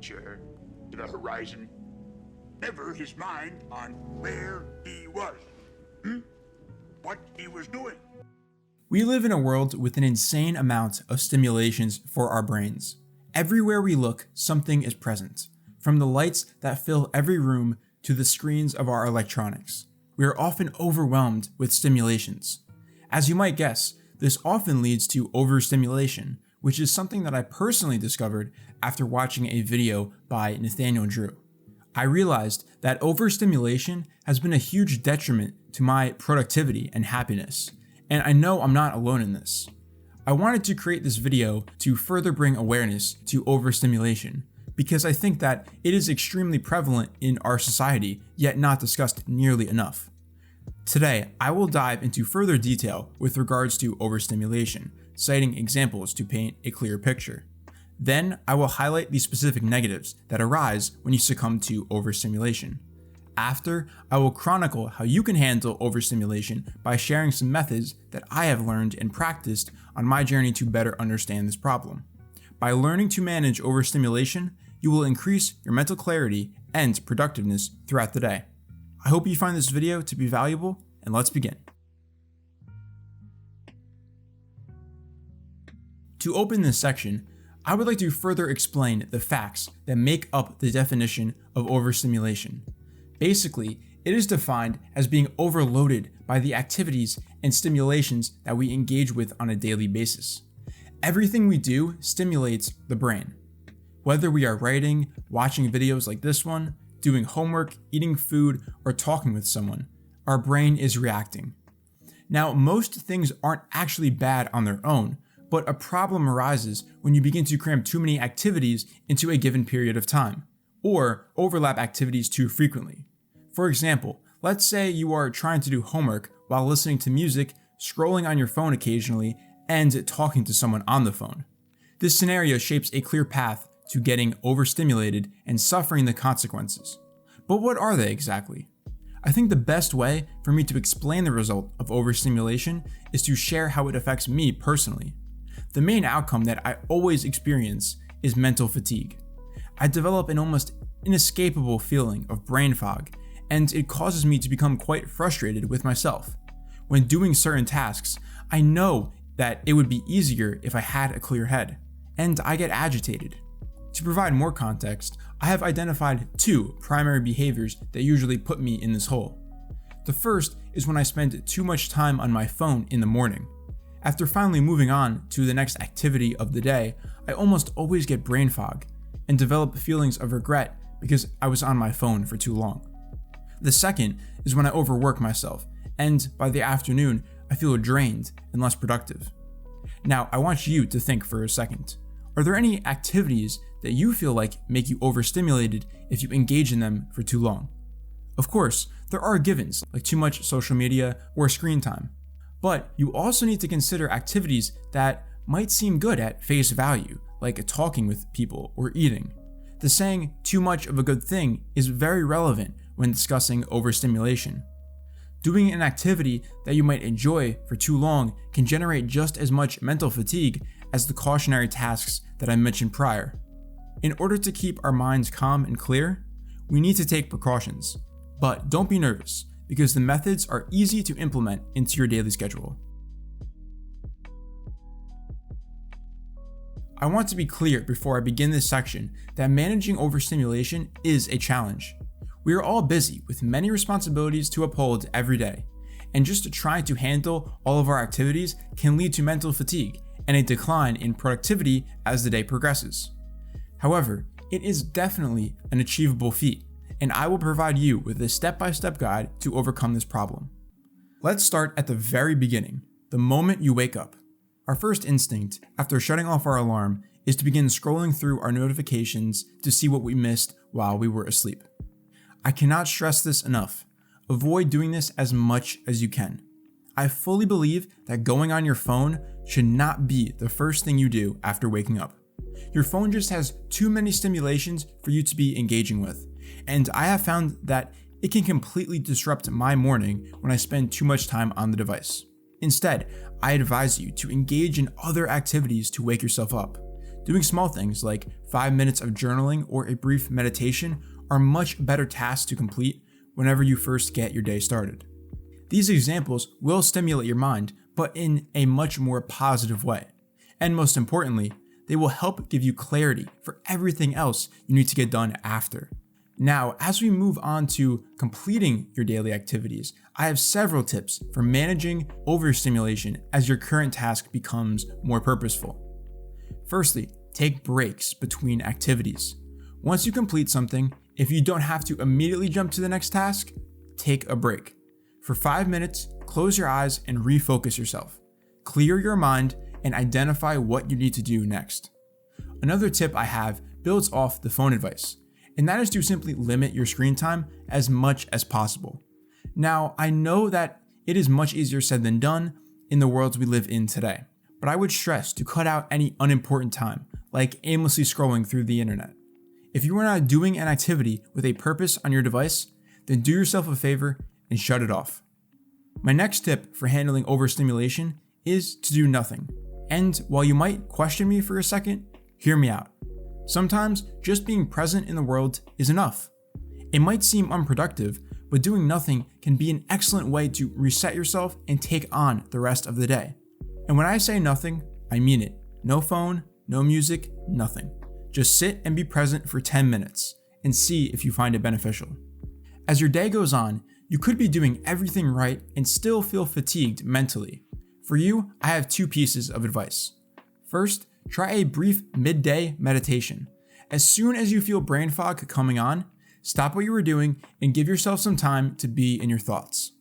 future to the horizon, never his mind on where he was, what he was doing. We live in a world with an insane amount of stimulations for our brains. Everywhere we look, something is present, from the lights that fill every room to the screens of our electronics. We are often overwhelmed with stimulations. As you might guess, this often leads to overstimulation, which is something that I personally discovered after watching a video by Nathaniel Drew. I realized that overstimulation has been a huge detriment to my productivity and happiness, and I know I'm not alone in this. I wanted to create this video to further bring awareness to overstimulation, because I think that it is extremely prevalent in our society, yet not discussed nearly enough. Today, I will dive into further detail with regards to overstimulation, citing examples to paint a clear picture. Then, I will highlight the specific negatives that arise when you succumb to overstimulation. After, I will chronicle how you can handle overstimulation by sharing some methods that I have learned and practiced on my journey to better understand this problem. By learning to manage overstimulation, you will increase your mental clarity and productiveness throughout the day. I hope you find this video to be valuable, and let's begin. To open this section, I would like to further explain the facts that make up the definition of overstimulation. Basically, it is defined as being overloaded by the activities and stimulations that we engage with on a daily basis. Everything we do stimulates the brain. Whether we are writing, watching videos like this one, doing homework, eating food, or talking with someone, our brain is reacting. Now, most things aren't actually bad on their own, but a problem arises when you begin to cram too many activities into a given period of time, or overlap activities too frequently. For example, let's say you are trying to do homework while listening to music, scrolling on your phone occasionally, and talking to someone on the phone. This scenario shapes a clear path to getting overstimulated and suffering the consequences. But what are they exactly? I think the best way for me to explain the result of overstimulation is to share how it affects me personally. The main outcome that I always experience is mental fatigue. I develop an almost inescapable feeling of brain fog, and it causes me to become quite frustrated with myself. When doing certain tasks, I know that it would be easier if I had a clear head, and I get agitated. To provide more context, I have identified two primary behaviors that usually put me in this hole. The first is when I spend too much time on my phone in the morning. After finally moving on to the next activity of the day, I almost always get brain fog and develop feelings of regret because I was on my phone for too long. The second is when I overwork myself, and by the afternoon, I feel drained and less productive. Now, I want you to think for a second. Are there any activities that you feel like make you overstimulated if you engage in them for too long? Of course, there are givens, like too much social media or screen time. But you also need to consider activities that might seem good at face value, like talking with people or eating. The saying, too much of a good thing, is very relevant when discussing overstimulation. Doing an activity that you might enjoy for too long can generate just as much mental fatigue as the cautionary tasks that I mentioned prior. In order to keep our minds calm and clear, we need to take precautions. But don't be nervous, because the methods are easy to implement into your daily schedule. I want to be clear before I begin this section that managing overstimulation is a challenge. We are all busy with many responsibilities to uphold every day, and just trying to handle all of our activities can lead to mental fatigue and a decline in productivity as the day progresses. However, it is definitely an achievable feat, and I will provide you with a step-by-step guide to overcome this problem. Let's start at the very beginning, the moment you wake up. Our first instinct, after shutting off our alarm, is to begin scrolling through our notifications to see what we missed while we were asleep. I cannot stress this enough. Avoid doing this as much as you can. I fully believe that going on your phone should not be the first thing you do after waking up. Your phone just has too many stimulations for you to be engaging with, and I have found that it can completely disrupt my morning when I spend too much time on the device. Instead, I advise you to engage in other activities to wake yourself up. Doing small things like 5 minutes of journaling or a brief meditation are much better tasks to complete whenever you first get your day started. These examples will stimulate your mind, but in a much more positive way. And most importantly, they will help give you clarity for everything else you need to get done after. Now, as we move on to completing your daily activities, I have several tips for managing overstimulation as your current task becomes more purposeful. Firstly, take breaks between activities. Once you complete something, if you don't have to immediately jump to the next task, take a break. For 5 minutes, close your eyes and refocus yourself. Clear your mind and identify what you need to do next. Another tip I have builds off the phone advice, and that is to simply limit your screen time as much as possible. Now, I know that it is much easier said than done in the worlds we live in today, but I would stress to cut out any unimportant time, like aimlessly scrolling through the internet. If you are not doing an activity with a purpose on your device, then do yourself a favor and shut it off. My next tip for handling overstimulation is to do nothing. And while you might question me for a second, hear me out. Sometimes just being present in the world is enough. It might seem unproductive, but doing nothing can be an excellent way to reset yourself and take on the rest of the day. And when I say nothing, I mean it. No phone, no music, nothing. Just sit and be present for 10 minutes and see if you find it beneficial. As your day goes on, you could be doing everything right and still feel fatigued mentally. For you, I have 2 pieces of advice. First, try a brief midday meditation. As soon as you feel brain fog coming on, stop what you were doing and give yourself some time to be in your thoughts.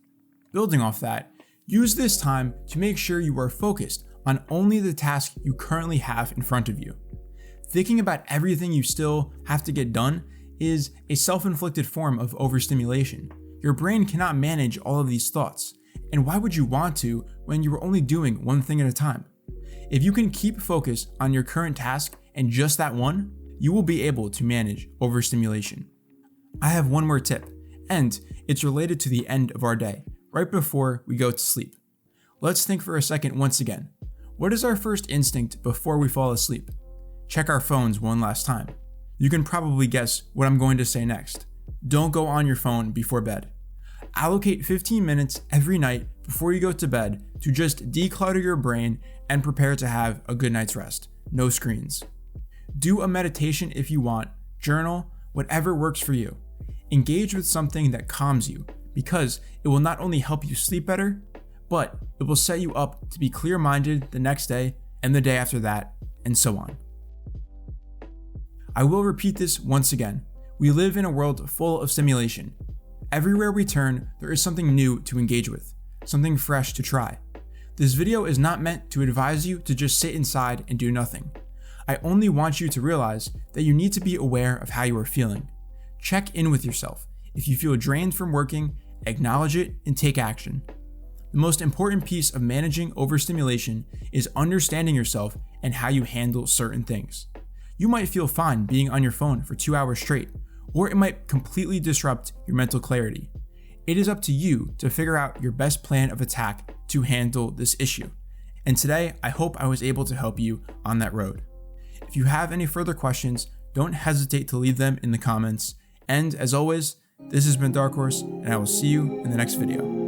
Building off that, use this time to make sure you are focused on only the task you currently have in front of you. Thinking about everything you still have to get done is a self-inflicted form of overstimulation. Your brain cannot manage all of these thoughts, and why would you want to when you are only doing one thing at a time? If you can keep focus on your current task and just that one, you will be able to manage overstimulation. I have one more tip, and it's related to the end of our day, right before we go to sleep. Let's think for a second once again. What is our first instinct before we fall asleep? Check our phones one last time. You can probably guess what I'm going to say next. Don't go on your phone before bed. Allocate 15 minutes every night before you go to bed to just declutter your brain and prepare to have a good night's rest. No screens. Do a meditation if you want, journal, whatever works for you. Engage with something that calms you because it will not only help you sleep better, but it will set you up to be clear-minded the next day and the day after that, and so on. I will repeat this once again. We live in a world full of stimulation. Everywhere we turn, there is something new to engage with, something fresh to try. This video is not meant to advise you to just sit inside and do nothing. I only want you to realize that you need to be aware of how you are feeling. Check in with yourself. If you feel drained from working, acknowledge it and take action. The most important piece of managing overstimulation is understanding yourself and how you handle certain things. You might feel fine being on your phone for 2 hours straight, or it might completely disrupt your mental clarity. It is up to you to figure out your best plan of attack to handle this issue. And today, I hope I was able to help you on that road. If you have any further questions, don't hesitate to leave them in the comments. And as always, this has been Dark Horse, and I will see you in the next video.